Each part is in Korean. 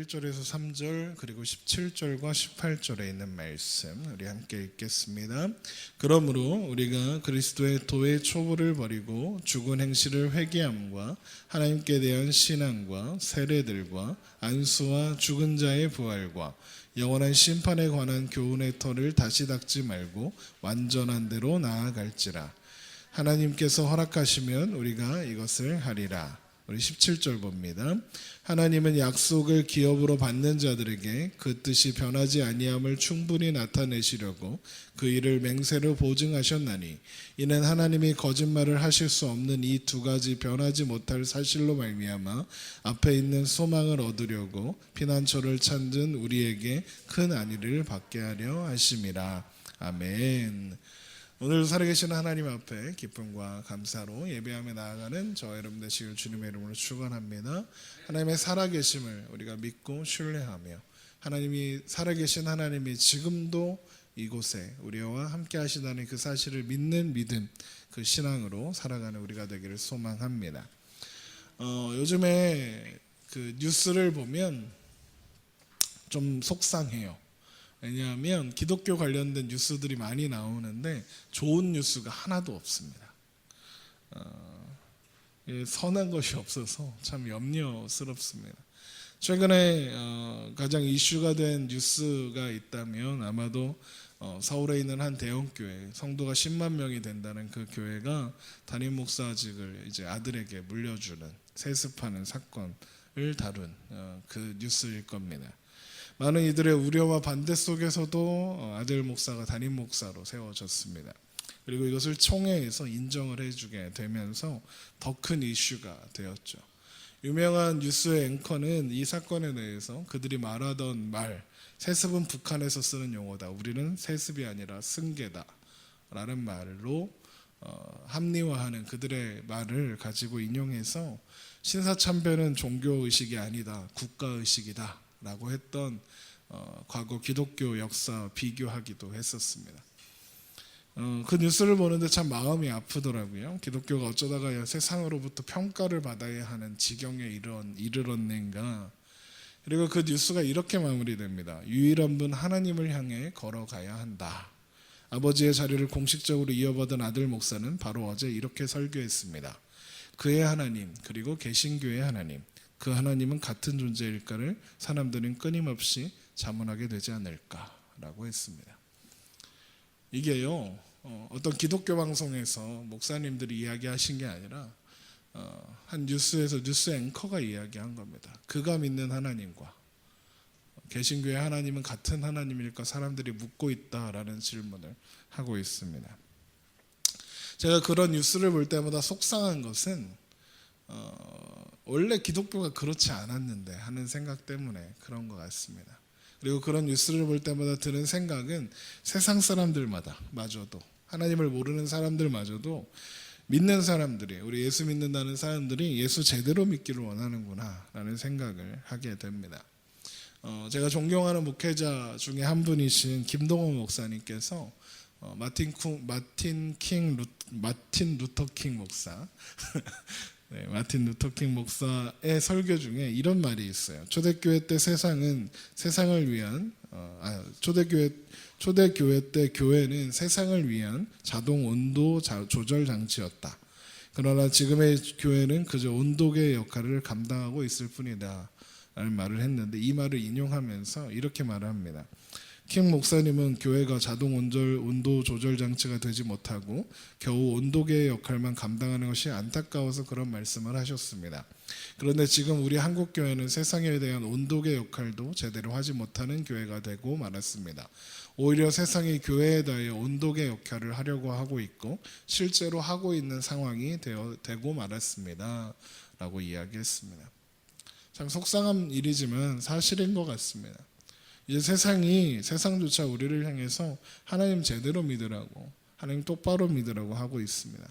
1절에서 3절 그리고 17절과 18절에 있는 말씀 우리 함께 읽겠습니다. 그러므로 우리가 그리스도의 도의 초보를 버리고 죽은 행실을 회개함과 하나님께 대한 신앙과 세례들과 안수와 죽은 자의 부활과 영원한 심판에 관한 교훈의 터를 다시 닦지 말고 완전한 대로 나아갈지라. 하나님께서 허락하시면 우리가 이것을 하리라. 우리 17절 봅니다. 하나님은 약속을 기업으로 받는 자들에게 그 뜻이 변하지 아니함을 충분히 나타내시려고 그 일을 맹세로 보증하셨나니 이는 하나님이 거짓말을 하실 수 없는 이 두 가지 변하지 못할 사실로 말미암아 앞에 있는 소망을 얻으려고 피난처를 찾는 우리에게 큰 안위를 받게 하려 하심이라. 아멘. 오늘 살아계신 하나님 앞에 기쁨과 감사로 예배하며 나아가는 저와 여러분 되시길 주님의 이름으로 축원합니다. 하나님의 살아계심을 우리가 믿고 신뢰하며 하나님이 살아계신 하나님이 지금도 이곳에 우리와 함께 하시다는 그 사실을 믿는 믿음, 그 신앙으로 살아가는 우리가 되기를 소망합니다. 요즘에 그 뉴스를 보면 좀 속상해요. 왜냐하면 기독교 관련된 뉴스들이 많이 나오는데 좋은 뉴스가 하나도 없습니다. 선한 것이 없어서 참 염려스럽습니다. 최근에 가장 이슈가 된 뉴스가 있다면 아마도 서울에 있는 한 대형교회 성도가 10만 명이 된다는 그 교회가 담임 목사직을 이제 아들에게 물려주는 세습하는 사건을 다룬 그 뉴스일 겁니다. 많은 이들의 우려와 반대 속에서도 아들 목사가 담임 목사로 세워졌습니다. 그리고 이것을 총회에서 인정을 해주게 되면서 더 큰 이슈가 되었죠. 유명한 뉴스의 앵커는 이 사건에 대해서 그들이 말하던 말, 세습은 북한에서 쓰는 용어다, 우리는 세습이 아니라 승계다 라는 말로 합리화하는 그들의 말을 가지고 인용해서 신사참배는 종교의식이 아니다, 국가의식이다 라고 했던 과거 기독교 역사 비교하기도 했었습니다. 그 뉴스를 보는데 참 마음이 아프더라고요. 기독교가 어쩌다가 세상으로부터 평가를 받아야 하는 지경에 이르렀는가. 그리고 그 뉴스가 이렇게 마무리됩니다. 유일한 분 하나님을 향해 걸어가야 한다. 아버지의 자리를 공식적으로 이어받은 아들 목사는 바로 어제 이렇게 설교했습니다. 그의 하나님 그리고 개신교의 하나님, 그 하나님은 같은 존재일까를 사람들은 끊임없이 자문하게 되지 않을까라고 했습니다. 이게요, 어떤 기독교 방송에서 목사님들이 이야기하신 게 아니라 한 뉴스에서 뉴스 앵커가 이야기한 겁니다. 그가 믿는 하나님과 개신교의 하나님은 같은 하나님일까 사람들이 묻고 있다라는 질문을 하고 있습니다. 제가 그런 뉴스를 볼 때마다 속상한 것은 원래 기독교가 그렇지 않았는데 하는 생각 때문에 그런 것 같습니다. 그리고 그런 뉴스를 볼 때마다 드는 생각은 세상 사람들마다 마저도 하나님을 모르는 사람들마저도 믿는 사람들이, 우리 예수 믿는다는 사람들이 예수 제대로 믿기를 원하는구나 라는 생각을 하게 됩니다. 제가 존경하는 목회자 중에 한 분이신 김동원 목사님께서 마틴 루터 킹 목사 네, 마틴 루터 킹 목사의 설교 중에 이런 말이 있어요. 초대교회 때 세상을 위한 초대교회 때 교회는 세상을 위한 자동 온도 조절 장치였다. 그러나 지금의 교회는 그저 온도계의 역할을 감당하고 있을 뿐이다 라는 말을 했는데, 이 말을 인용하면서 이렇게 말을 합니다. 킹 목사님은 교회가 자동 온도 조절 장치가 되지 못하고 겨우 온도계의 역할만 감당하는 것이 안타까워서 그런 말씀을 하셨습니다. 그런데 지금 우리 한국교회는 세상에 대한 온도계 역할도 제대로 하지 못하는 교회가 되고 말았습니다. 오히려 세상이 교회에 대해 온도계 역할을 하려고 하고 있고 실제로 하고 있는 상황이 되고 말았습니다 라고 이야기했습니다. 참 속상한 일이지만 사실인 것 같습니다. 이제 세상조차 우리를 향해서 하나님 제대로 믿으라고, 하나님 똑바로 믿으라고 하고 있습니다.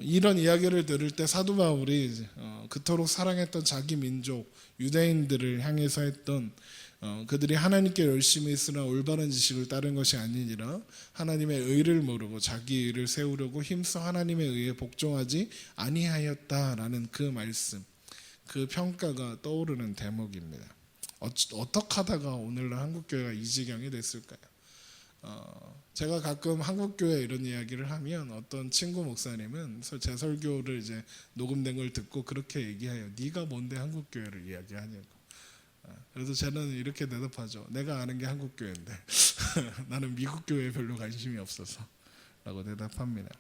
이런 이야기를 들을 때 사도 바울이 그토록 사랑했던 자기 민족 유대인들을 향해서 했던 그들이 하나님께 열심히 있으나 올바른 지식을 따른 것이 아니니라 하나님의 의를 모르고 자기 의를 세우려고 힘써 하나님의 의에 복종하지 아니하였다라는 그 말씀, 그 평가가 떠오르는 대목입니다. 어떻게 하다가 오늘날 한국교회가 이 지경이 됐을까요? 제가 가끔 한국교회 이런 이야기를 하면 어떤 친구 목사님은 제 설교를 이제 녹음된 걸 듣고 그렇게 얘기해요. 네가 뭔데 한국교회를 이야기하냐고. 그래서 저는 이렇게 대답하죠. 내가 아는 게 한국교회인데 나는 미국교회에 별로 관심이 없어서 라고 대답합니다.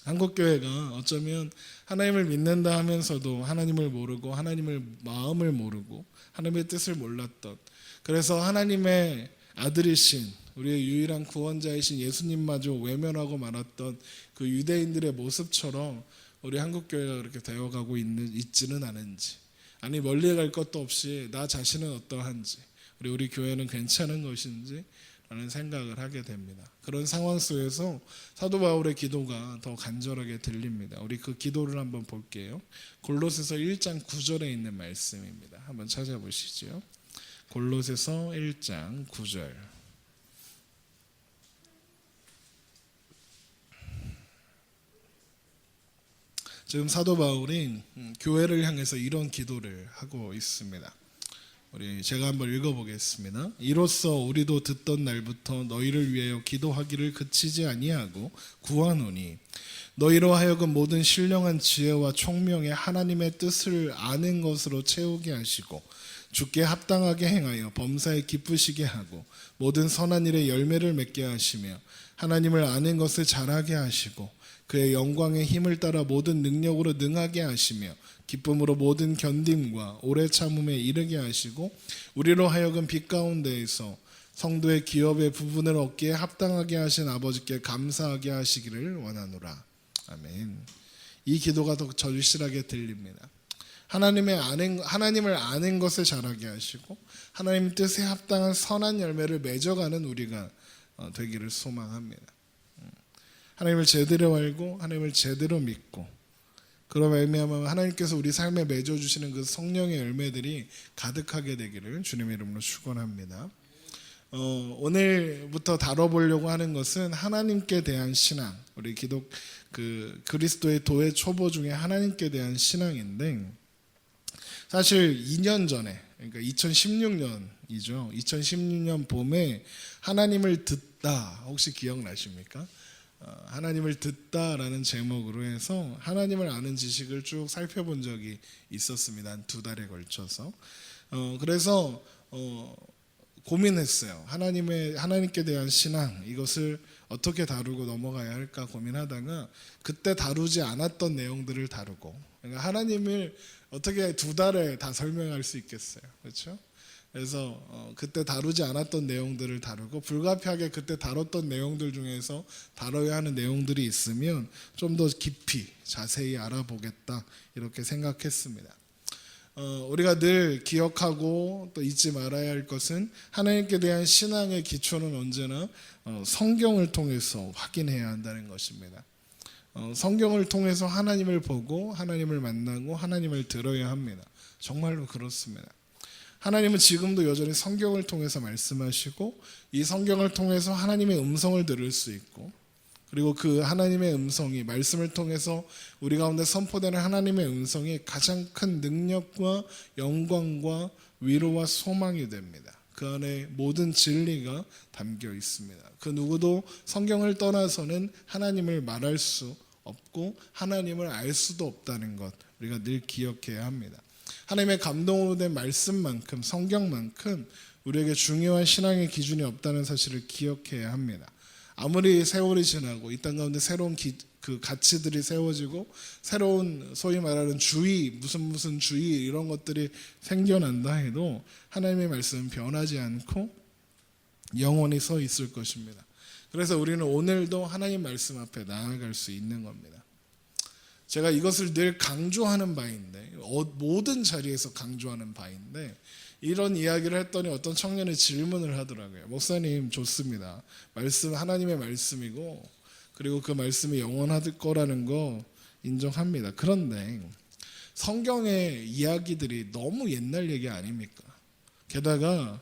한국교회가 어쩌면 하나님을 믿는다 하면서도 하나님을 모르고 하나님의 마음을 모르고 하나님의 뜻을 몰랐던, 그래서 하나님의 아들이신 우리의 유일한 구원자이신 예수님마저 외면하고 말았던 그 유대인들의 모습처럼 우리 한국교회가 그렇게 되어가고 있지는 않은지, 아니 멀리 갈 것도 없이 나 자신은 어떠한지, 우리 교회는 괜찮은 것인지 라는 생각을 하게 됩니다. 그런 상황 속에서 사도 바울의 기도가 더 간절하게 들립니다. 우리 그 기도를 한번 볼게요. 골로새서 1장 9절에 있는 말씀입니다. 한번 찾아보시죠. 골로새서 1장 9절. 지금 사도 바울이 교회를 향해서 이런 기도를 하고 있습니다. 제가 한번 읽어보겠습니다. 이로써 우리도 듣던 날부터 너희를 위하여 기도하기를 그치지 아니하고 구하노니 너희로 하여금 모든 신령한 지혜와 총명의 하나님의 뜻을 아는 것으로 채우게 하시고 주께 합당하게 행하여 범사에 기쁘시게 하고 모든 선한 일에 열매를 맺게 하시며 하나님을 아는 것을 잘하게 하시고 그의 영광의 힘을 따라 모든 능력으로 능하게 하시며 기쁨으로 모든 견딤과 오래 참음에 이르게 하시고 우리로 하여금 빛 가운데에서 성도의 기업의 부분을 얻기에 합당하게 하신 아버지께 감사하게 하시기를 원하노라. 아멘. 이 기도가 더 절실하게 들립니다. 하나님을 아는 것을 잘하게 하시고 하나님 뜻에 합당한 선한 열매를 맺어가는 우리가 되기를 소망합니다. 하나님을 제대로 알고 하나님을 제대로 믿고 그로 말미암아 하나님께서 우리 삶에 맺어주시는 그 성령의 열매들이 가득하게 되기를 주님의 이름으로 축원합니다. 오늘부터 다뤄보려고 하는 것은 하나님께 대한 신앙, 우리 그리스도의 도의 초보 중에 하나님께 대한 신앙인데, 사실 2년 전에, 그러니까 2016년이죠. 2016년 봄에 하나님을 듣다, 혹시 기억나십니까? 하나님을 듣다라는 제목으로 해서 하나님을 아는 지식을 쭉 살펴본 적이 있었습니다. 한 2달에 걸쳐서. 그래서 고민했어요. 하나님께 대한 신앙, 이것을 어떻게 다루고 넘어가야 할까 고민하다가 그때 다루지 않았던 내용들을 다루고, 그러니까 하나님을 어떻게 2달에 다 설명할 수 있겠어요. 그렇죠? 그래서 그때 다루지 않았던 내용들을 다루고 불가피하게 그때 다뤘던 내용들 중에서 다뤄야 하는 내용들이 있으면 좀 더 깊이 자세히 알아보겠다 이렇게 생각했습니다. 우리가 늘 기억하고 또 잊지 말아야 할 것은 하나님께 대한 신앙의 기초는 언제나 성경을 통해서 확인해야 한다는 것입니다. 성경을 통해서 하나님을 보고 하나님을 만나고 하나님을 들어야 합니다. 정말로 그렇습니다. 하나님은 지금도 여전히 성경을 통해서 말씀하시고 이 성경을 통해서 하나님의 음성을 들을 수 있고, 그리고 그 하나님의 음성이 말씀을 통해서 우리 가운데 선포되는 하나님의 음성이 가장 큰 능력과 영광과 위로와 소망이 됩니다. 그 안에 모든 진리가 담겨 있습니다. 그 누구도 성경을 떠나서는 하나님을 말할 수 없고 하나님을 알 수도 없다는 것, 우리가 늘 기억해야 합니다. 하나님의 감동으로 된 말씀만큼, 성경만큼 우리에게 중요한 신앙의 기준이 없다는 사실을 기억해야 합니다. 아무리 세월이 지나고 이 땅 가운데 새로운 그 가치들이 세워지고 새로운 소위 말하는 주의, 무슨 주의 이런 것들이 생겨난다 해도 하나님의 말씀은 변하지 않고 영원히 서 있을 것입니다. 그래서 우리는 오늘도 하나님 말씀 앞에 나아갈 수 있는 겁니다. 제가 이것을 늘 강조하는 바인데, 모든 자리에서 강조하는 바인데, 이런 이야기를 했더니 어떤 청년이 질문을 하더라고요. 목사님, 좋습니다. 말씀 하나님의 말씀이고 그리고 그 말씀이 영원할 거라는 거 인정합니다. 그런데 성경의 이야기들이 너무 옛날 얘기 아닙니까? 게다가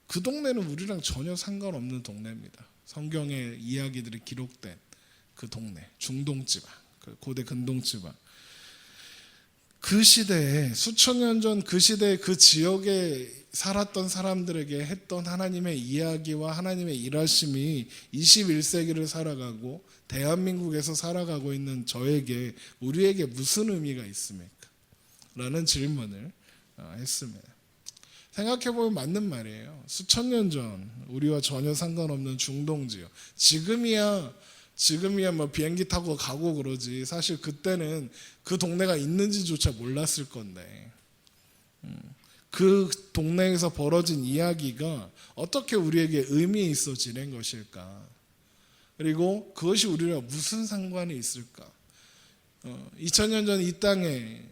그 동네는 우리랑 전혀 상관없는 동네입니다. 성경의 이야기들이 기록된 그 동네, 중동 지방, 그 고대 근동 지방. 그 시대에 수천 년 전 그 시대에 그 지역에 살았던 사람들에게 했던 하나님의 이야기와 하나님의 일하심이 21세기를 살아가고 대한민국에서 살아가고 있는 저에게 우리에게 무슨 의미가 있습니까? 라는 질문을 했습니다. 생각해보면 맞는 말이에요. 수천 년 전 우리와 전혀 상관없는 중동 지역, 지금이야 뭐 비행기 타고 가고 그러지, 사실 그때는 그 동네가 있는지조차 몰랐을 건데, 그 동네에서 벌어진 이야기가 어떻게 우리에게 의미 있어 지낸 것일까? 그리고 그것이 우리와 무슨 상관이 있을까? 2000년 전 이 땅에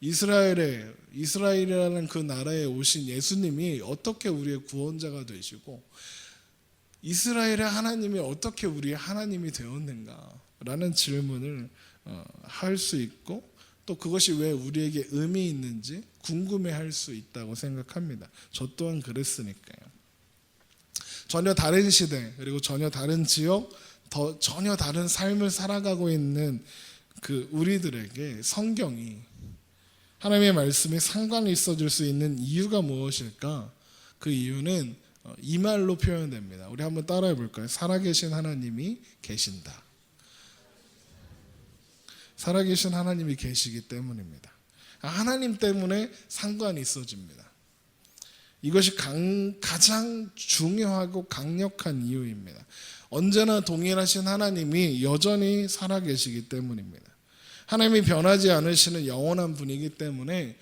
이스라엘이라는 그 나라에 오신 예수님이 어떻게 우리의 구원자가 되시고 이스라엘의 하나님이 어떻게 우리의 하나님이 되었는가라는 질문을 할 수 있고, 또 그것이 왜 우리에게 의미 있는지 궁금해할 수 있다고 생각합니다. 저 또한 그랬으니까요. 전혀 다른 시대, 그리고 전혀 다른 지역, 전혀 다른 삶을 살아가고 있는 그 우리들에게 성경이, 하나님의 말씀에 상관이 있어질 수 있는 이유가 무엇일까? 그 이유는 이 말로 표현됩니다. 우리 한번 따라해 볼까요? 살아계신 하나님이 계신다. 살아계신 하나님이 계시기 때문입니다. 하나님 때문에 상관이 있어집니다. 이것이 가장 중요하고 강력한 이유입니다. 언제나 동일하신 하나님이 여전히 살아계시기 때문입니다. 하나님이 변하지 않으시는 영원한 분이기 때문에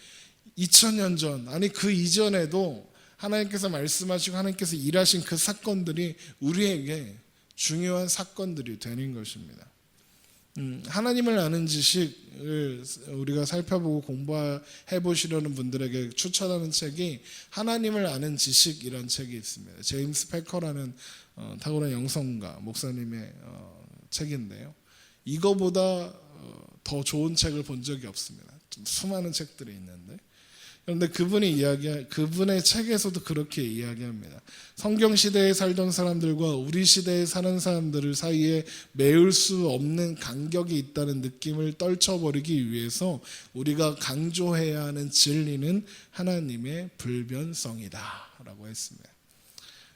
2000년 전, 아니 그 이전에도 하나님께서 말씀하시고 하나님께서 일하신 그 사건들이 우리에게 중요한 사건들이 되는 것입니다. 하나님을 아는 지식을 우리가 살펴보고 공부해 보시려는 분들에게 추천하는 책이 하나님을 아는 지식이라는 책이 있습니다. 제임스 패커라는 탁월한 영성가 목사님의 책인데요. 이거보다 더 좋은 책을 본 적이 없습니다. 수많은 책들이 있는데, 그런데 그분의 책에서도 그렇게 이야기합니다. 성경 시대에 살던 사람들과 우리 시대에 사는 사람들 사이에 메울 수 없는 간격이 있다는 느낌을 떨쳐버리기 위해서 우리가 강조해야 하는 진리는 하나님의 불변성이다 라고 했습니다.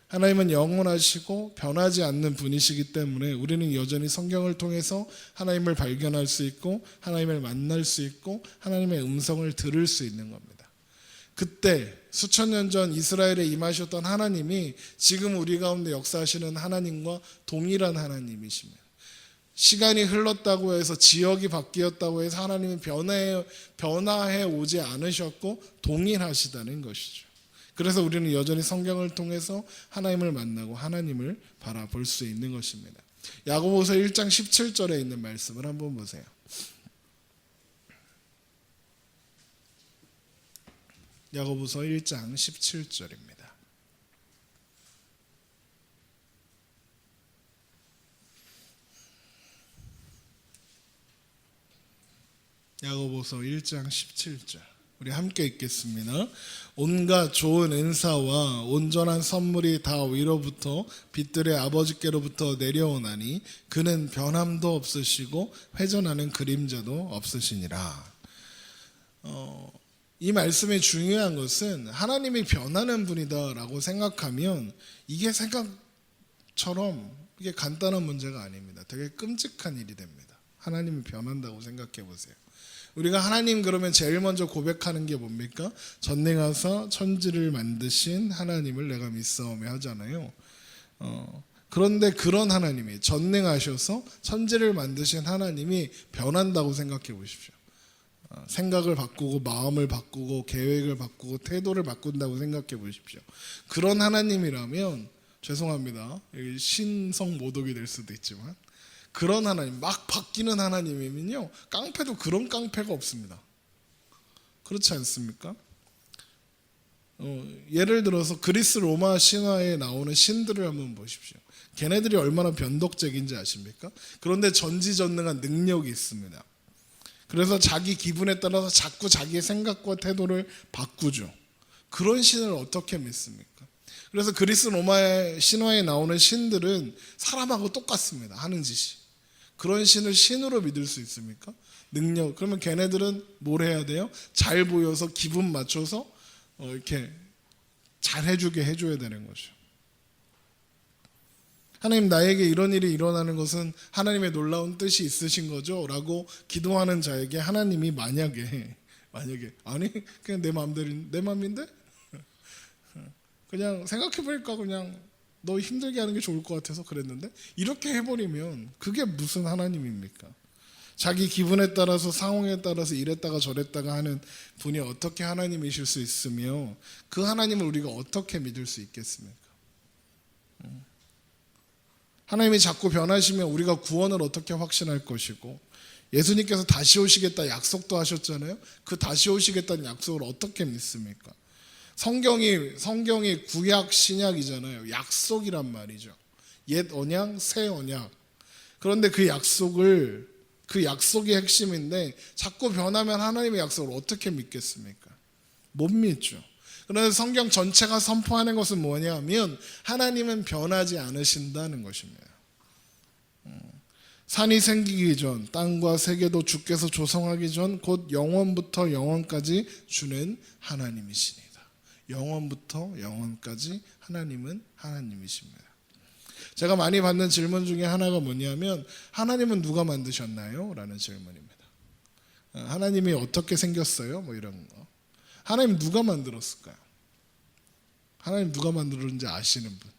하나님은 영원하시고 변하지 않는 분이시기 때문에 우리는 여전히 성경을 통해서 하나님을 발견할 수 있고 하나님을 만날 수 있고 하나님의 음성을 들을 수 있는 겁니다. 그때 수천 년 전 이스라엘에 임하셨던 하나님이 지금 우리 가운데 역사하시는 하나님과 동일한 하나님이십니다. 시간이 흘렀다고 해서 지역이 바뀌었다고 해서 하나님은 변화해 오지 않으셨고 동일하시다는 것이죠. 그래서 우리는 여전히 성경을 통해서 하나님을 만나고 하나님을 바라볼 수 있는 것입니다. 야고보서 1장 17절에 있는 말씀을 한번 보세요. 야고보서 1장 17절입니다. 야고보서 1장 17절. 우리 함께 읽겠습니다. 온갖 좋은 은사와 온전한 선물이 다 위로부터 빛들의 아버지께로부터 내려오나니 그는 변함도 없으시고 회전하는 그림자도 없으시니라. 이 말씀의 중요한 것은 하나님이 변하는 분이다라고 생각하면 이게 생각처럼 이게 간단한 문제가 아닙니다. 되게 끔찍한 일이 됩니다. 하나님이 변한다고 생각해 보세요. 우리가 하나님 그러면 제일 먼저 고백하는 게 뭡니까? 전능하사 천지를 만드신 하나님을 내가 믿사오며 하잖아요. 그런데 그런 하나님이 전능하셔서 천지를 만드신 하나님이 변한다고 생각해 보십시오. 생각을 바꾸고 마음을 바꾸고 계획을 바꾸고 태도를 바꾼다고 생각해 보십시오. 그런 하나님이라면 죄송합니다. 신성 모독이 될 수도 있지만 그런 하나님, 막 바뀌는 하나님이면요 깡패도 그런 깡패가 없습니다. 그렇지 않습니까? 예를 들어서 그리스 로마 신화에 나오는 신들을 한번 보십시오. 걔네들이 얼마나 변덕적인지 아십니까? 그런데 전지전능한 능력이 있습니다. 그래서 자기 기분에 따라서 자꾸 자기의 생각과 태도를 바꾸죠. 그런 신을 어떻게 믿습니까? 그래서 그리스 로마의 신화에 나오는 신들은 사람하고 똑같습니다. 하는 짓이. 그런 신을 신으로 믿을 수 있습니까? 능력. 그러면 걔네들은 뭘 해야 돼요? 잘 보여서 기분 맞춰서 이렇게 잘 해줘야 되는 거죠. 하나님, 나에게 이런 일이 일어나는 것은 하나님의 놀라운 뜻이 있으신 거죠? 라고 기도하는 자에게 하나님이 만약에 아니 그냥 내 마음인데 그냥 생각해보니까 그냥 너 힘들게 하는 게 좋을 것 같아서 그랬는데, 이렇게 해버리면 그게 무슨 하나님입니까? 자기 기분에 따라서 상황에 따라서 이랬다가 저랬다가 하는 분이 어떻게 하나님이실 수 있으며 그 하나님을 우리가 어떻게 믿을 수 있겠습니까? 하나님이 자꾸 변하시면 우리가 구원을 어떻게 확신할 것이고, 예수님께서 다시 오시겠다 약속도 하셨잖아요. 그 다시 오시겠다는 약속을 어떻게 믿습니까? 성경이 구약 신약이잖아요. 약속이란 말이죠. 옛 언약, 새 언약. 그런데 그 약속이 핵심인데 자꾸 변하면 하나님의 약속을 어떻게 믿겠습니까? 못 믿죠. 그런데 성경 전체가 선포하는 것은 뭐냐면 하나님은 변하지 않으신다는 것입니다. 산이 생기기 전, 땅과 세계도 주께서 조성하기 전 곧 영원부터 영원까지 주는 하나님이시니다. 영원부터 영원까지 하나님은 하나님이십니다. 제가 많이 받는 질문 중에 하나가 뭐냐면, 하나님은 누가 만드셨나요? 라는 질문입니다. 하나님이 어떻게 생겼어요? 뭐 이런 거. 하나님 누가 만들었을까요? 하나님 누가 만들었는지 아시는 분?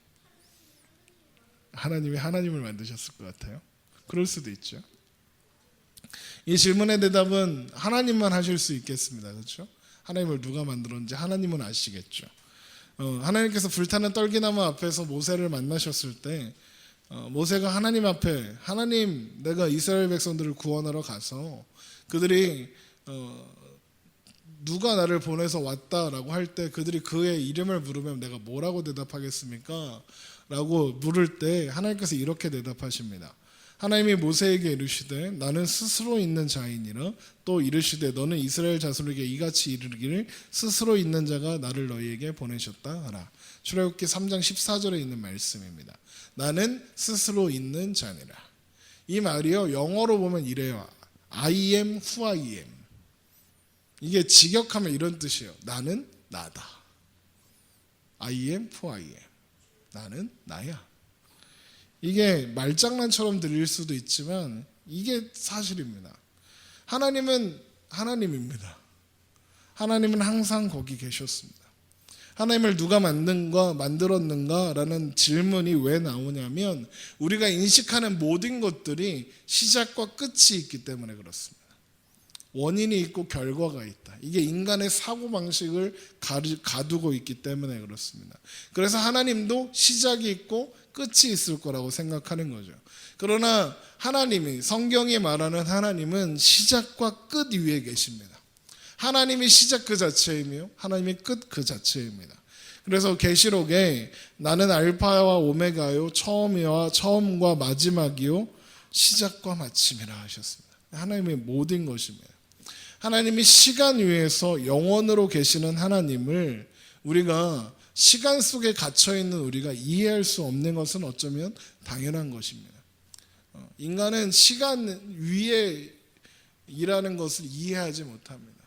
하나님이 하나님을 만드셨을 것 같아요. 그럴 수도 있죠. 이 질문의 대답은 하나님만 하실 수 있겠습니다. 그렇죠? 하나님을 누가 만들었는지 하나님은 아시겠죠. 하나님께서 불타는 떨기나무 앞에서 모세를 만나셨을 때 모세가 하나님 앞에, 하나님, 내가 이스라엘 백성들을 구원하러 가서 그들이 누가 나를 보내서 왔다라고 할 때 그들이 그의 이름을 물으면 내가 뭐라고 대답하겠습니까? 라고 물을 때 하나님께서 이렇게 대답하십니다. 하나님이 모세에게 이르시되 나는 스스로 있는 자이니라. 또 이르시되 너는 이스라엘 자손에게 이같이 이르기를 스스로 있는 자가 나를 너희에게 보내셨다 하라. 출애굽기 3장 14절에 있는 말씀입니다. 나는 스스로 있는 자니라. 이 말이요, 영어로 보면 이래요. I am who I am. 이게 직역하면 이런 뜻이에요. 나는 나다. I am who I am. 나는 나야. 이게 말장난처럼 들릴 수도 있지만 이게 사실입니다. 하나님은 하나님입니다. 하나님은 항상 거기 계셨습니다. 하나님을 누가 만들었는가 라는 질문이 왜 나오냐면 우리가 인식하는 모든 것들이 시작과 끝이 있기 때문에 그렇습니다. 원인이 있고 결과가 있다. 이게 인간의 사고방식을 가두고 있기 때문에 그렇습니다. 그래서 하나님도 시작이 있고 끝이 있을 거라고 생각하는 거죠. 그러나 하나님이, 성경이 말하는 하나님은 시작과 끝 위에 계십니다. 하나님이 시작 그 자체이며 하나님이 끝 그 자체입니다. 그래서 계시록에 나는 알파와 오메가요, 처음과 마지막이요, 시작과 마침이라 하셨습니다. 하나님의 모든 것입니다. 하나님이 시간 위에서 영원으로 계시는 하나님을 우리가 시간 속에 갇혀있는 우리가 이해할 수 없는 것은 어쩌면 당연한 것입니다. 인간은 시간 위에 일하는 것을 이해하지 못합니다.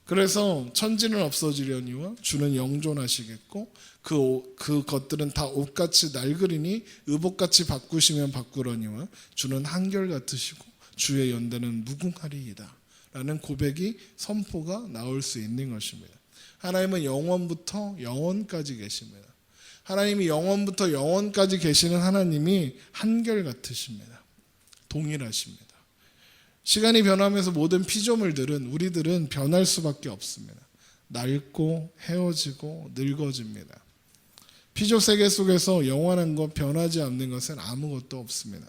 그래서 천지는 없어지려니와 주는 영존하시겠고 그 것들은 다 옷같이 낡으리니 의복같이 바꾸시면 바꾸려니와 주는 한결같으시고 주의 연대는 무궁하리이다 라는 고백이, 선포가 나올 수 있는 것입니다. 하나님은 영원부터 영원까지 계십니다. 하나님이 영원부터 영원까지 계시는 하나님이 한결같으십니다. 동일하십니다. 시간이 변하면서 모든 피조물들은, 우리들은 변할 수밖에 없습니다. 낡고 헤어지고 늙어집니다. 피조 세계 속에서 영원한 것, 변하지 않는 것은 아무것도 없습니다.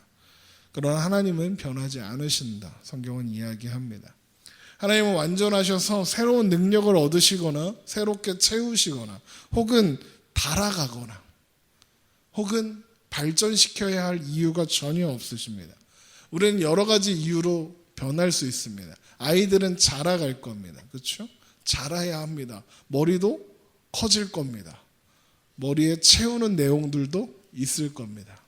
그러나 하나님은 변하지 않으신다. 성경은 이야기합니다. 하나님은 완전하셔서 새로운 능력을 얻으시거나 새롭게 채우시거나 혹은 달아가거나 혹은 발전시켜야 할 이유가 전혀 없으십니다. 우리는 여러 가지 이유로 변할 수 있습니다. 아이들은 자라갈 겁니다. 그렇죠? 자라야 합니다. 머리도 커질 겁니다. 머리에 채우는 내용들도 있을 겁니다.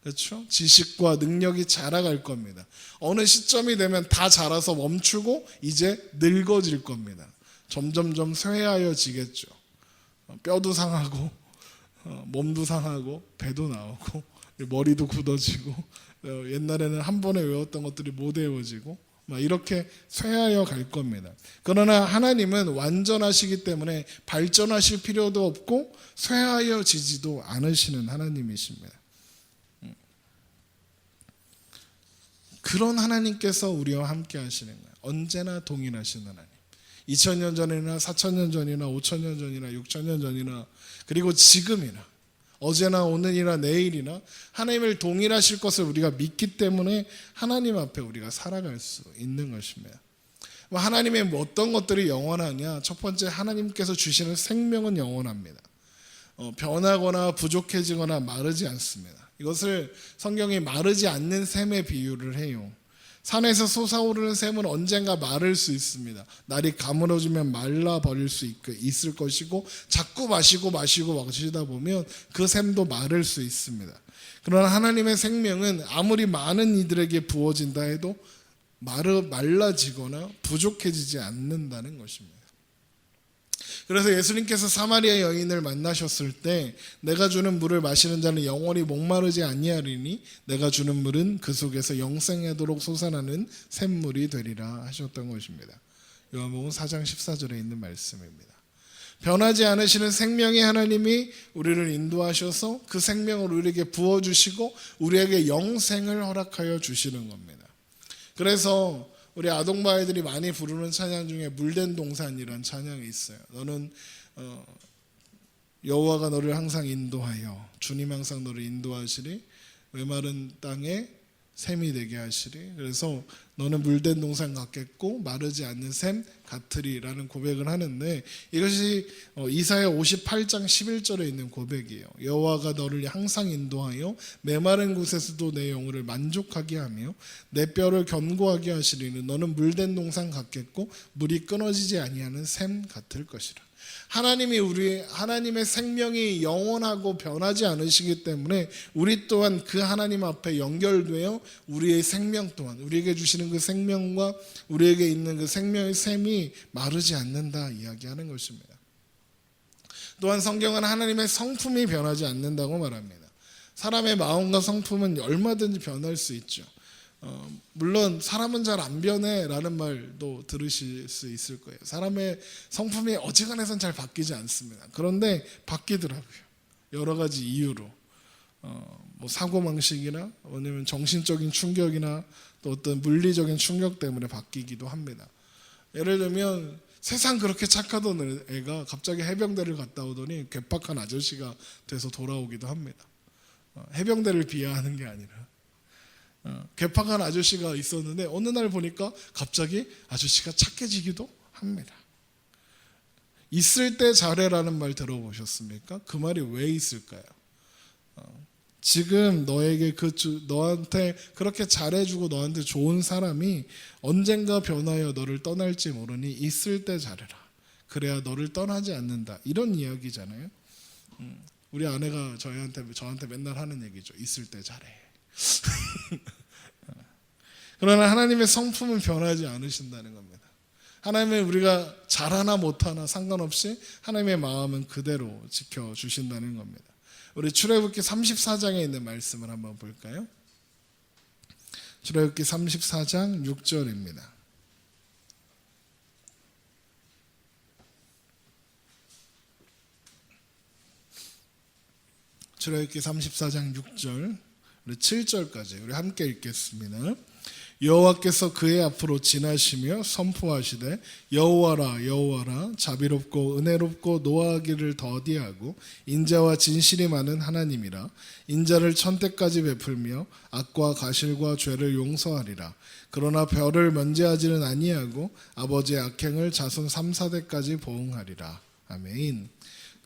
그렇죠? 지식과 능력이 자라갈 겁니다. 어느 시점이 되면 다 자라서 멈추고 이제 늙어질 겁니다. 점점점 쇠하여지겠죠. 뼈도 상하고 몸도 상하고 배도 나오고 머리도 굳어지고 옛날에는 한 번에 외웠던 것들이 못 외워지고 막 이렇게 쇠하여 갈 겁니다. 그러나 하나님은 완전하시기 때문에 발전하실 필요도 없고 쇠하여지지도 않으시는 하나님이십니다. 그런 하나님께서 우리와 함께 하시는 거예요. 언제나 동일하신 하나님. 2000년 전이나 4000년 전이나 5000년 전이나 6000년 전이나 그리고 지금이나 어제나 오늘이나 내일이나 하나님을 동일하실 것을 우리가 믿기 때문에 하나님 앞에 우리가 살아갈 수 있는 것입니다. 하나님의 어떤 것들이 영원하냐? 첫 번째, 하나님께서 주시는 생명은 영원합니다. 변하거나 부족해지거나 마르지 않습니다. 이것을 성경이 마르지 않는 샘에 비유를 해요. 산에서 솟아오르는 샘은 언젠가 마를 수 있습니다. 날이 가물어지면 말라버릴 수 있을 것이고 자꾸 마시다 보면 그 샘도 마를 수 있습니다. 그러나 하나님의 생명은 아무리 많은 이들에게 부어진다 해도 말라지거나 부족해지지 않는다는 것입니다. 그래서 예수님께서 사마리아 여인을 만나셨을 때 내가 주는 물을 마시는 자는 영원히 목마르지 아니하리니 내가 주는 물은 그 속에서 영생하도록 솟아나는 샘물이 되리라 하셨던 것입니다. 요한복음 4장 14절에 있는 말씀입니다. 변하지 않으시는 생명의 하나님이 우리를 인도하셔서 그 생명을 우리에게 부어주시고 우리에게 영생을 허락하여 주시는 겁니다. 그래서 우리 아동부 아이들이 많이 부르는 찬양 중에 물된 동산이라는 찬양이 있어요. 너는 여호와가 너를 항상 인도하여 주님 항상 너를 인도하시리 메마른 땅에 샘이 되게 하시리. 그래서 너는 물된 동산 같겠고 마르지 않는 샘 같으리라는 고백을 하는데 이것이 이사야 58장 11절에 있는 고백이에요. 여호와가 너를 항상 인도하여 메마른 곳에서도 내 영혼을 만족하게 하며 내 뼈를 견고하게 하시리는 너는 물된 동산 같겠고 물이 끊어지지 아니하는 샘 같을 것이라. 하나님의 생명이 영원하고 변하지 않으시기 때문에 우리 또한 그 하나님 앞에 연결되어 우리의 생명 또한 우리에게 주시는 그 생명과 우리에게 있는 그 생명의 샘이 마르지 않는다 이야기하는 것입니다. 또한 성경은 하나님의 성품이 변하지 않는다고 말합니다. 사람의 마음과 성품은 얼마든지 변할 수 있죠. 물론 사람은 잘 안 변해라는 말도 들으실 수 있을 거예요. 사람의 성품이 어지간해선 잘 바뀌지 않습니다. 그런데 바뀌더라고요. 여러 가지 이유로 사고방식이나 아니면 정신적인 충격이나 또 어떤 물리적인 충격 때문에 바뀌기도 합니다. 예를 들면 세상 그렇게 착하던 애가 갑자기 해병대를 갔다 오더니 괴팍한 아저씨가 돼서 돌아오기도 합니다. 해병대를 비하하는 게 아니라 괴팍한 아저씨가 있었는데 어느 날 보니까 갑자기 아저씨가 착해지기도 합니다. 있을 때 잘해라는 말 들어보셨습니까? 그 말이 왜 있을까요? 지금 너한테 그렇게 잘해주고 너한테 좋은 사람이 언젠가 변하여 너를 떠날지 모르니 있을 때 잘해라. 그래야 너를 떠나지 않는다. 이런 이야기잖아요. 우리 아내가 저한테 맨날 하는 얘기죠. 있을 때 잘해. 그러나 하나님의 성품은 변하지 않으신다는 겁니다. 하나님은 우리가 잘하나 못하나 상관없이 하나님의 마음은 그대로 지켜주신다는 겁니다. 우리 출애굽기 34장에 있는 말씀을 한번 볼까요? 출애굽기 34장 6절입니다. 출애굽기 34장 6절 우리 7절까지 우리 함께 읽겠습니다. 여호와께서 그의 앞으로 지나시며 선포하시되 여호와라 여호와라 자비롭고 은혜롭고 노하기를 더디하고 인자와 진실이 많은 하나님이라. 인자를 천대까지 베풀며 악과 가실과 죄를 용서하리라. 그러나 별을 면제하지는 아니하고 아버지의 악행을 자손 3, 4대까지 보응하리라. 아멘.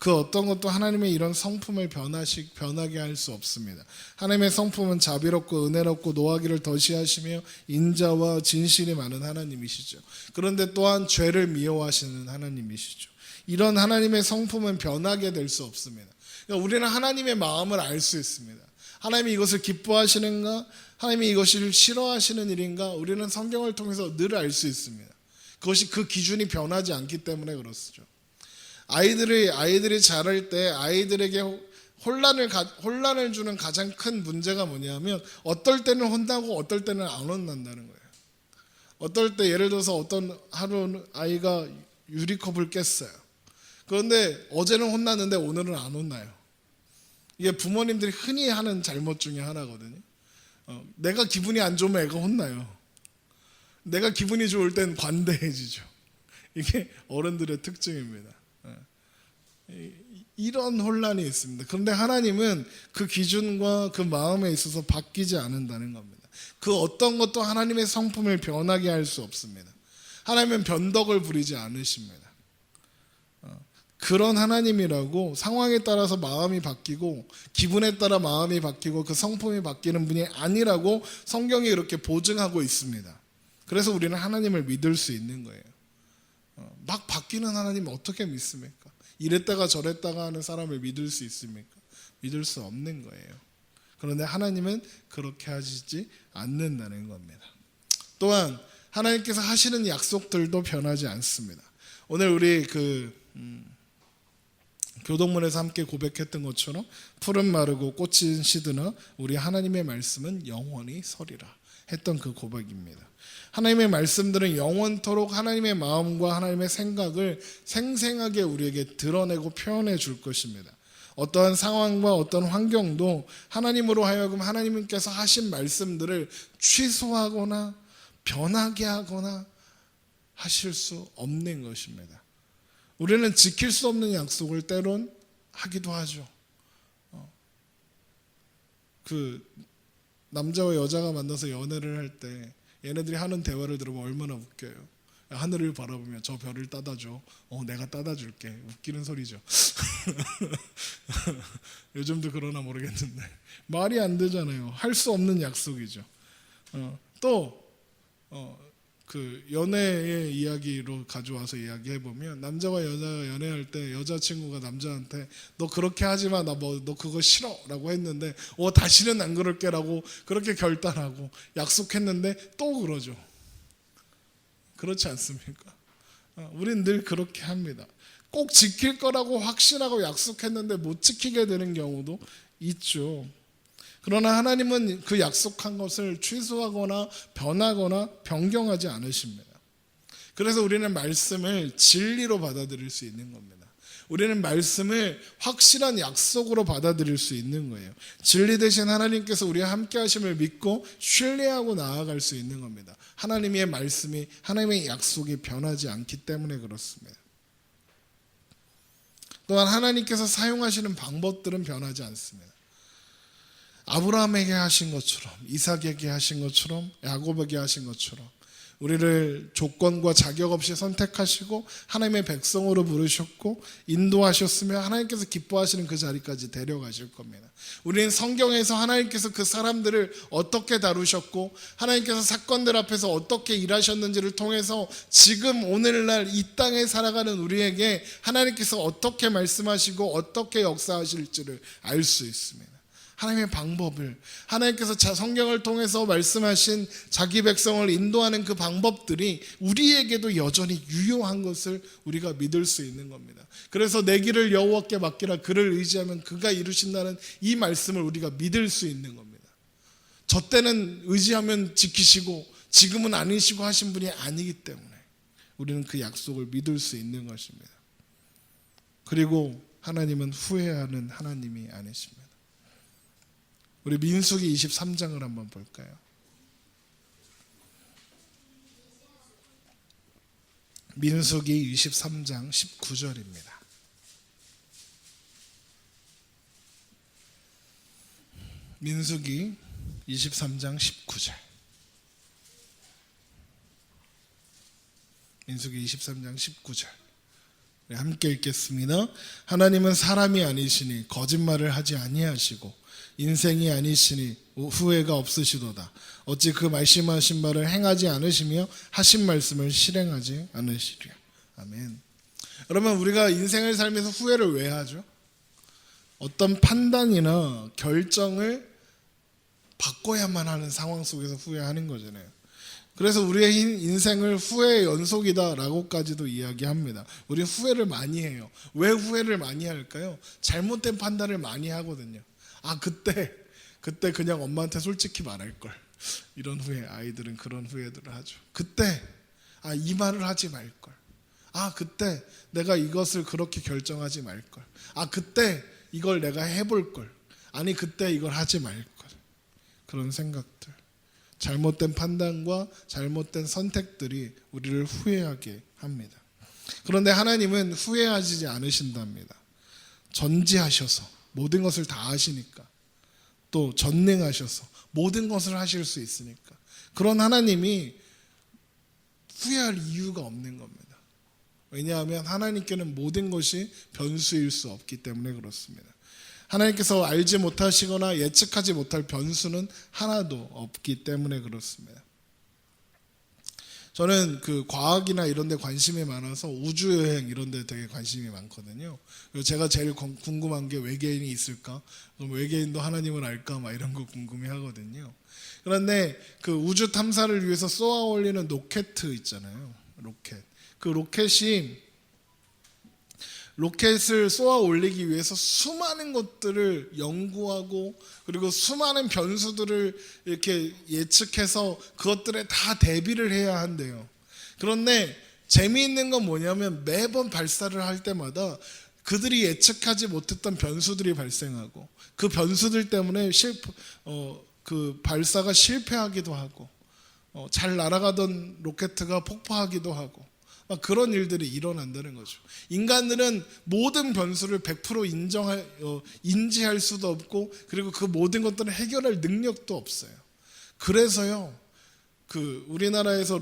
그 어떤 것도 하나님의 이런 성품을 변하게 할 수 없습니다. 하나님의 성품은 자비롭고 은혜롭고 노하기를 더시하시며 인자와 진실이 많은 하나님이시죠. 그런데 또한 죄를 미워하시는 하나님이시죠. 이런 하나님의 성품은 변하게 될 수 없습니다. 그러니까 우리는 하나님의 마음을 알 수 있습니다. 하나님이 이것을 기뻐하시는가? 하나님이 이것을 싫어하시는 일인가? 우리는 성경을 통해서 늘 알 수 있습니다. 그것이 그 기준이 변하지 않기 때문에 그렇죠. 아이들이 자랄 때 아이들에게 혼란을 주는 가장 큰 문제가 뭐냐면 어떨 때는 혼나고 어떨 때는 안 혼난다는 거예요. 어떨 때 예를 들어서 어떤 하루 아이가 유리컵을 깼어요. 그런데 어제는 혼났는데 오늘은 안 혼나요. 이게 부모님들이 흔히 하는 잘못 중에 하나거든요. 내가 기분이 안 좋으면 애가 혼나요. 내가 기분이 좋을 땐 관대해지죠. 이게 어른들의 특징입니다. 이런 혼란이 있습니다. 그런데 하나님은 그 기준과 그 마음에 있어서 바뀌지 않는다는 겁니다. 그 어떤 것도 하나님의 성품을 변하게 할 수 없습니다. 하나님은 변덕을 부리지 않으십니다. 그런 하나님이라고 상황에 따라서 마음이 바뀌고 기분에 따라 마음이 바뀌고 그 성품이 바뀌는 분이 아니라고 성경이 이렇게 보증하고 있습니다. 그래서 우리는 하나님을 믿을 수 있는 거예요. 막 바뀌는 하나님 어떻게 믿습니까? 이랬다가 저랬다가 하는 사람을 믿을 수 있습니까? 믿을 수 없는 거예요. 그런데 하나님은 그렇게 하시지 않는다는 겁니다. 또한 하나님께서 하시는 약속들도 변하지 않습니다. 오늘 우리 교동문에서 함께 고백했던 것처럼 푸른 마르고 꽃은 시드나 우리 하나님의 말씀은 영원히 서리라 했던 그 고백입니다. 하나님의 말씀들은 영원토록 하나님의 마음과 하나님의 생각을 생생하게 우리에게 드러내고 표현해 줄 것입니다. 어떠한 상황과 어떤 환경도 하나님으로 하여금 하나님께서 하신 말씀들을 취소하거나 변하게 하거나 하실 수 없는 것입니다. 우리는 지킬 수 없는 약속을 때론 하기도 하죠. 남자와 여자가 만나서 연애를 할 때 얘네들이 하는 대화를 들으면 얼마나 웃겨요. 하늘을 바라보며 저 별을 따다 줘. 내가 따다 줄게. 웃기는 소리죠. 요즘도 그러나 모르겠는데 말이 안 되잖아요. 할 수 없는 약속이죠. 그 연애의 이야기로 가져와서 이야기해보면 남자와 여자가 연애할 때 여자친구가 남자한테 너 그렇게 하지마 너 그거 싫어 라고 했는데 다시는 안 그럴게 라고 그렇게 결단하고 약속했는데 또 그러죠. 그렇지 않습니까? 우린 늘 그렇게 합니다. 꼭 지킬 거라고 확신하고 약속했는데 못 지키게 되는 경우도 있죠. 그러나 하나님은 그 약속한 것을 취소하거나 변하거나 변경하지 않으십니다. 그래서 우리는 말씀을 진리로 받아들일 수 있는 겁니다. 우리는 말씀을 확실한 약속으로 받아들일 수 있는 거예요. 진리 대신 하나님께서 우리와 함께 하심을 믿고 신뢰하고 나아갈 수 있는 겁니다. 하나님의 말씀이 하나님의 약속이 변하지 않기 때문에 그렇습니다. 또한 하나님께서 사용하시는 방법들은 변하지 않습니다. 아브라함에게 하신 것처럼 이삭에게 하신 것처럼 야곱에게 하신 것처럼 우리를 조건과 자격 없이 선택하시고 하나님의 백성으로 부르셨고 인도하셨으며 하나님께서 기뻐하시는 그 자리까지 데려가실 겁니다. 우리는 성경에서 하나님께서 그 사람들을 어떻게 다루셨고 하나님께서 사건들 앞에서 어떻게 일하셨는지를 통해서 지금 오늘날 이 땅에 살아가는 우리에게 하나님께서 어떻게 말씀하시고 어떻게 역사하실지를 알 수 있습니다. 하나님의 방법을 하나님께서 성경을 통해서 말씀하신 자기 백성을 인도하는 그 방법들이 우리에게도 여전히 유효한 것을 우리가 믿을 수 있는 겁니다. 그래서 내 길을 여호와께 맡기라 그를 의지하면 그가 이루신다는 이 말씀을 우리가 믿을 수 있는 겁니다. 저 때는 의지하면 지키시고 지금은 아니시고 하신 분이 아니기 때문에 우리는 그 약속을 믿을 수 있는 것입니다. 그리고 하나님은 후회하는 하나님이 아니십니다. 우리 민수기 23장을 한번 볼까요? 민수기 23장 19절입니다. 민수기 23장 19절. 민수기 23장 19절. 함께 읽겠습니다. 하나님은 사람이 아니시니 거짓말을 하지 아니하시고 인생이 아니시니 후회가 없으시도다. 어찌 그 말씀하신 바를 행하지 않으시며 하신 말씀을 실행하지 않으시랴. 아멘. 여러분, 우리가 인생을 살면서 후회를 왜 하죠? 어떤 판단이나 결정을 바꿔야만 하는 상황 속에서 후회하는 거잖아요. 그래서 우리의 인생을 후회의 연속이다라고까지도 이야기합니다. 우리는 후회를 많이 해요. 왜 후회를 많이 할까요? 잘못된 판단을 많이 하거든요. 그때 그냥 엄마한테 솔직히 말할 걸. 이런 후회, 아이들은 그런 후회들을 하죠. 그때 이 말을 하지 말 걸. 그때 내가 이것을 그렇게 결정하지 말 걸. 그때 이걸 내가 해볼 걸. 아니 그때 이걸 하지 말 걸. 그런 생각들. 잘못된 판단과 잘못된 선택들이 우리를 후회하게 합니다. 그런데 하나님은 후회하지 않으신답니다. 전지하셔서 모든 것을 다 아시니까, 또 전능하셔서 모든 것을 하실 수 있으니까, 그런 하나님이 후회할 이유가 없는 겁니다. 왜냐하면 하나님께는 모든 것이 변수일 수 없기 때문에 그렇습니다. 하나님께서 알지 못하시거나 예측하지 못할 변수는 하나도 없기 때문에 그렇습니다. 저는 그 과학이나 이런 데 관심이 많아서 우주여행 이런 데 되게 관심이 많거든요. 그리고 제가 제일 궁금한 게 외계인이 있을까? 그럼 외계인도 하나님을 알까? 막 이런 거 궁금해 하거든요. 그런데 그 우주 탐사를 위해서 쏘아 올리는 로켓 있잖아요. 그 로켓을 쏘아 올리기 위해서 수많은 것들을 연구하고, 그리고 수많은 변수들을 이렇게 예측해서 그것들에 다 대비를 해야 한대요. 그런데 재미있는 건 뭐냐면 매번 발사를 할 때마다 그들이 예측하지 못했던 변수들이 발생하고, 그 변수들 때문에 그 발사가 실패하기도 하고, 잘 날아가던 로켓가 폭파하기도 하고, 그런 일들이 일어난다는 거죠. 인간들은 모든 변수를 100% 인지할 수도 없고, 그리고 그 모든 것들을 해결할 능력도 없어요. 그래서요, 그 우리나라에서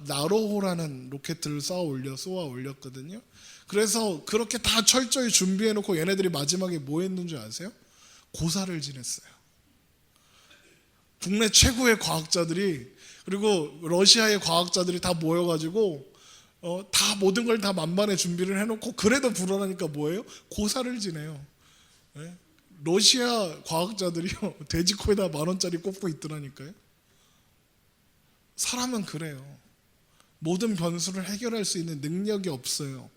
나로호라는 로켓을 쏘아 올렸거든요. 그래서 그렇게 다 철저히 준비해놓고 얘네들이 마지막에 뭐 했는 줄 아세요? 고사를 지냈어요. 국내 최고의 과학자들이, 그리고 러시아의 과학자들이 다 모여가지고 다 모든 걸 다 만반의 준비를 해놓고, 그래도 불안하니까 뭐예요? 고사를 지내요. 네? 러시아 과학자들이요, 돼지코에다 10,000원짜리 꽂고 있더라니까요. 사람은 그래요. 모든 변수를 해결할 수 있는 능력이 없어요.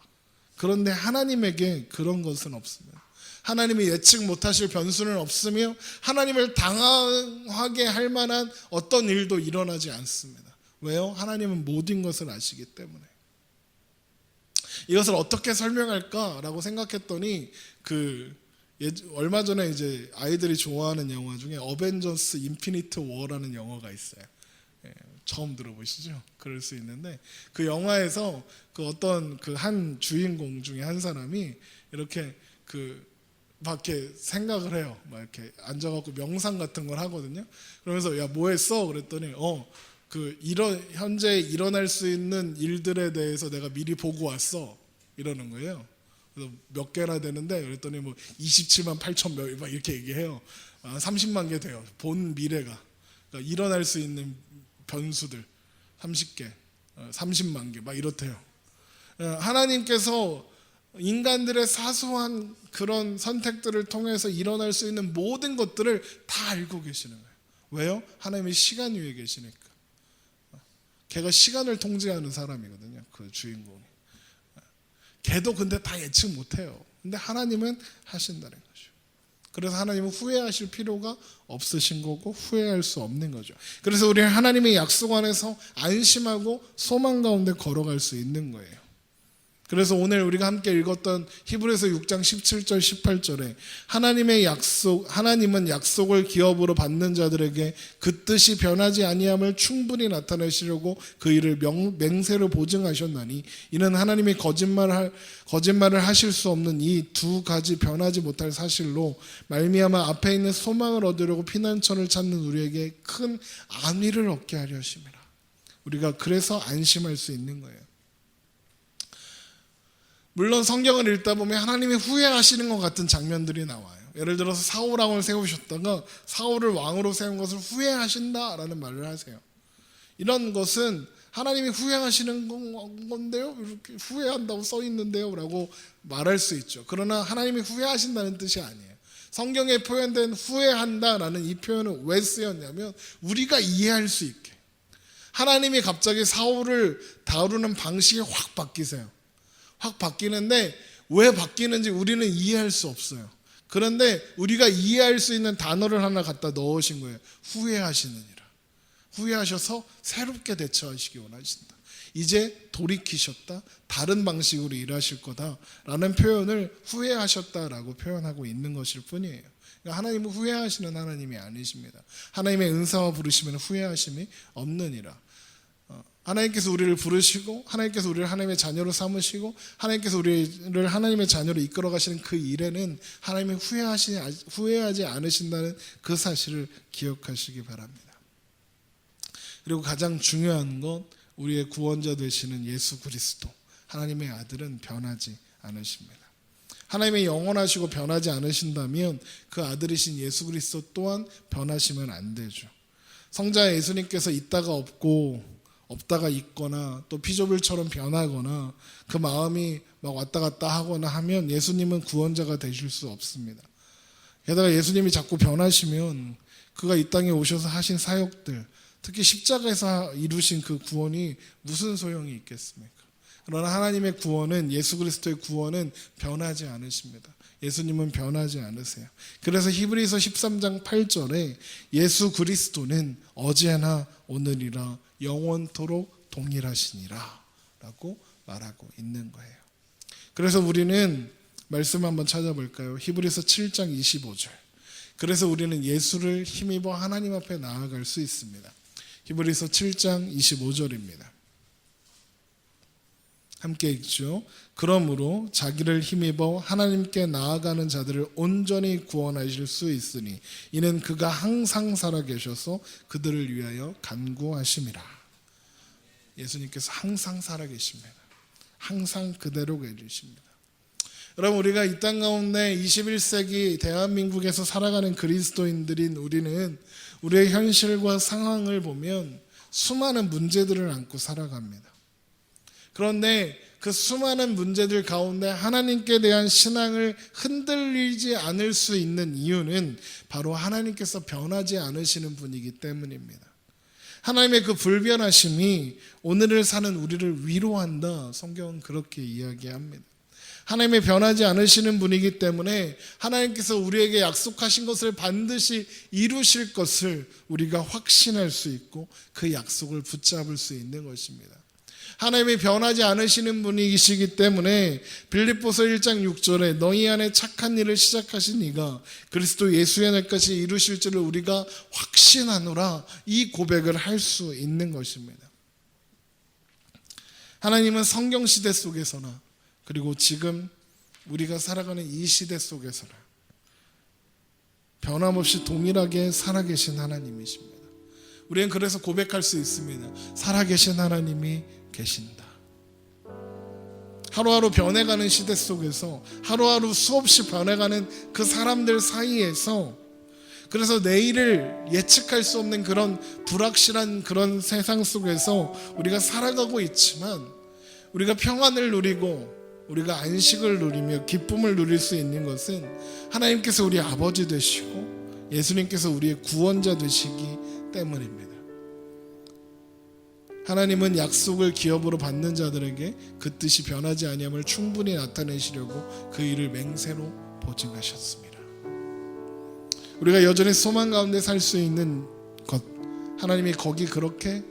그런데 하나님에게 그런 것은 없습니다. 하나님이 예측 못하실 변수는 없으며, 하나님을 당황하게 할 만한 어떤 일도 일어나지 않습니다. 왜요? 하나님은 모든 것을 아시기 때문에. 이것을 어떻게 설명할까라고 생각했더니, 얼마 전에 이제 아이들이 좋아하는 영화 중에 어벤져스 인피니트 워라는 영화가 있어요. 처음 들어보시죠? 그럴 수 있는데, 그 영화에서 그 어떤 그 한 주인공 중에 한 사람이 이렇게 막 이렇게 생각을 해요. 막 이렇게 앉아갖고 명상 같은 걸 하거든요. 그러면서 야, 뭐 했어? 그랬더니 현재 일어날 수 있는 일들에 대해서 내가 미리 보고 왔어. 이러는 거예요. 그래서 몇 개나 되는데, 그랬더니 뭐 27만 8천 몇, 막 이렇게 얘기해요. 30만 개 돼요. 본 미래가. 그러니까 일어날 수 있는 변수들 30개, 30만 개 막 이렇대요. 하나님께서 인간들의 사소한 그런 선택들을 통해서 일어날 수 있는 모든 것들을 다 알고 계시는 거예요. 왜요? 하나님이 시간 위에 계시니까. 걔가 시간을 통제하는 사람이거든요, 그 주인공이. 걔도 근데 다 예측 못해요. 근데 하나님은 하신다는 거죠. 그래서 하나님은 후회하실 필요가 없으신 거고, 후회할 수 없는 거죠. 그래서 우리는 하나님의 약속 안에서 안심하고 소망 가운데 걸어갈 수 있는 거예요. 그래서 오늘 우리가 함께 읽었던 히브리서 6장 17절 18절에 하나님은 약속을 기업으로 받는 자들에게 그 뜻이 변하지 아니함을 충분히 나타내시려고 그 일을 맹세로 보증하셨나니, 이는 하나님이 거짓말을 하실 수 없는 이 두 가지 변하지 못할 사실로 말미암아 앞에 있는 소망을 얻으려고 피난처를 찾는 우리에게 큰 안위를 얻게 하려 하심이라. 우리가 그래서 안심할 수 있는 거예요. 물론 성경을 읽다 보면 하나님이 후회하시는 것 같은 장면들이 나와요. 예를 들어서 사울 왕을 세우셨다가 사울을 왕으로 세운 것을 후회하신다라는 말을 하세요. 이런 것은 하나님이 후회하시는 건데요, 이렇게 후회한다고 써 있는데요 라고 말할 수 있죠. 그러나 하나님이 후회하신다는 뜻이 아니에요. 성경에 표현된 후회한다라는 이 표현은 왜 쓰였냐면 우리가 이해할 수 있게. 하나님이 갑자기 사울을 다루는 방식이 확 바뀌세요. 확 바뀌는데 왜 바뀌는지 우리는 이해할 수 없어요. 그런데 우리가 이해할 수 있는 단어를 하나 갖다 넣으신 거예요. 후회하시느니라. 후회하셔서 새롭게 대처하시기 원하신다. 이제 돌이키셨다. 다른 방식으로 일하실 거다라는 표현을 후회하셨다라고 표현하고 있는 것일 뿐이에요. 그러니까 하나님은 후회하시는 하나님이 아니십니다. 하나님의 은사와 부르시면 후회하심이 없느니라. 하나님께서 우리를 부르시고 하나님께서 우리를 하나님의 자녀로 삼으시고 하나님께서 우리를 하나님의 자녀로 이끌어 가시는 그 일에는 하나님이 후회하지 않으신다는 그 사실을 기억하시기 바랍니다. 그리고 가장 중요한 것, 우리의 구원자 되시는 예수 그리스도, 하나님의 아들은 변하지 않으십니다. 하나님의 영원하시고 변하지 않으신다면 그 아들이신 예수 그리스도 또한 변하시면 안 되죠. 성자 예수님께서 있다가 없고 없다가 있거나 또 피조물처럼 변하거나 그 마음이 막 왔다 갔다 하거나 하면 예수님은 구원자가 되실 수 없습니다. 게다가 예수님이 자꾸 변하시면 그가 이 땅에 오셔서 하신 사역들, 특히 십자가에서 이루신 그 구원이 무슨 소용이 있겠습니까? 그러나 하나님의 구원은, 예수 그리스도의 구원은 변하지 않으십니다. 예수님은 변하지 않으세요. 그래서 히브리서 13장 8절에 예수 그리스도는 어제나 오늘이라 영원토록 동일하시니라 라고 말하고 있는 거예요. 그래서 우리는 말씀 한번 찾아볼까요? 히브리서 7장 25절. 그래서 우리는 예수를 힘입어 하나님 앞에 나아갈 수 있습니다. 히브리서 7장 25절입니다. 함께 읽죠. 그러므로 자기를 힘입어 하나님께 나아가는 자들을 온전히 구원하실 수 있으니 이는 그가 항상 살아계셔서 그들을 위하여 간구하심이라. 예수님께서 항상 살아계십니다. 항상 그대로 계십니다. 여러분, 우리가 이 땅 가운데 21세기 대한민국에서 살아가는 그리스도인들인 우리는 우리의 현실과 상황을 보면 수많은 문제들을 안고 살아갑니다. 그런데 그 수많은 문제들 가운데 하나님께 대한 신앙을 흔들리지 않을 수 있는 이유는 바로 하나님께서 변하지 않으시는 분이기 때문입니다. 하나님의 그 불변하심이 오늘을 사는 우리를 위로한다. 성경은 그렇게 이야기합니다. 하나님의 변하지 않으시는 분이기 때문에 하나님께서 우리에게 약속하신 것을 반드시 이루실 것을 우리가 확신할 수 있고 그 약속을 붙잡을 수 있는 것입니다. 하나님이 변하지 않으시는 분이시기 때문에 빌립보서 1장 6절에 너희 안에 착한 일을 시작하신 이가 그리스도 예수의 날까지 이루실 줄을 우리가 확신하노라, 이 고백을 할 수 있는 것입니다. 하나님은 성경 시대 속에서나 그리고 지금 우리가 살아가는 이 시대 속에서나 변함없이 동일하게 살아계신 하나님이십니다. 우리는 그래서 고백할 수 있습니다. 살아계신 하나님이 계신다. 하루하루 변해가는 시대 속에서, 하루하루 수없이 변해가는 그 사람들 사이에서, 그래서 내일을 예측할 수 없는 그런 불확실한 그런 세상 속에서 우리가 살아가고 있지만, 우리가 평안을 누리고 우리가 안식을 누리며 기쁨을 누릴 수 있는 것은 하나님께서 우리 아버지 되시고 예수님께서 우리의 구원자 되시기 때문입니다. 하나님은 약속을 기업으로 받는 자들에게 그 뜻이 변하지 아니함을 충분히 나타내시려고 그 일을 맹세로 보증하셨습니다. 우리가 여전히 소망 가운데 살 수 있는 것, 하나님이 거기 그렇게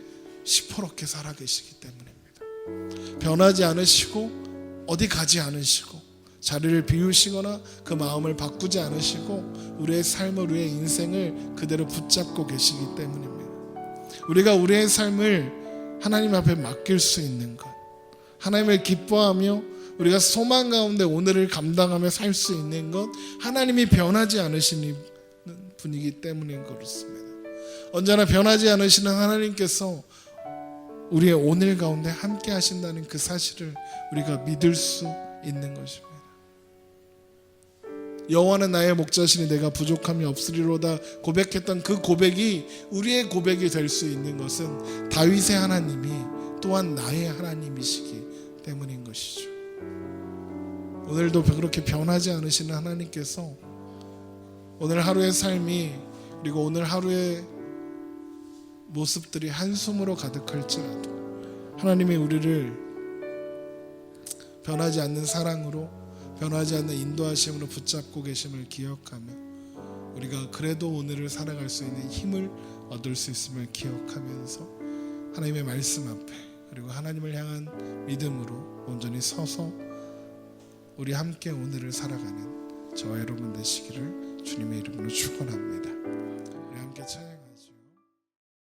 시퍼렇게 살아계시기 때문입니다. 변하지 않으시고 어디 가지 않으시고 자리를 비우시거나 그 마음을 바꾸지 않으시고 우리의 삶을, 우리의 인생을 그대로 붙잡고 계시기 때문입니다. 우리가 우리의 삶을 하나님 앞에 맡길 수 있는 것, 하나님을 기뻐하며 우리가 소망 가운데 오늘을 감당하며 살 수 있는 것, 하나님이 변하지 않으시는 분이기 때문인 그렇습니다. 언제나 변하지 않으시는 하나님께서 우리의 오늘 가운데 함께 하신다는 그 사실을 우리가 믿을 수 있는 것입니다. 여호와는 나의 목자시니 내가 부족함이 없으리로다 고백했던 그 고백이 우리의 고백이 될 수 있는 것은 다윗의 하나님이 또한 나의 하나님이시기 때문인 것이죠. 오늘도 그렇게 변하지 않으시는 하나님께서 오늘 하루의 삶이 그리고 오늘 하루의 모습들이 한숨으로 가득할지라도 하나님이 우리를 변하지 않는 사랑으로 변하지 않는 인도하심으로 붙잡고 계심을 기억하며 우리가 그래도 오늘을 살아갈 수 있는 힘을 얻을 수 있음을 기억하면서 하나님의 말씀 앞에 그리고 하나님을 향한 믿음으로 온전히 서서 우리 함께 오늘을 살아가는 저와 여러분 되시기를 주님의 이름으로 축원합니다.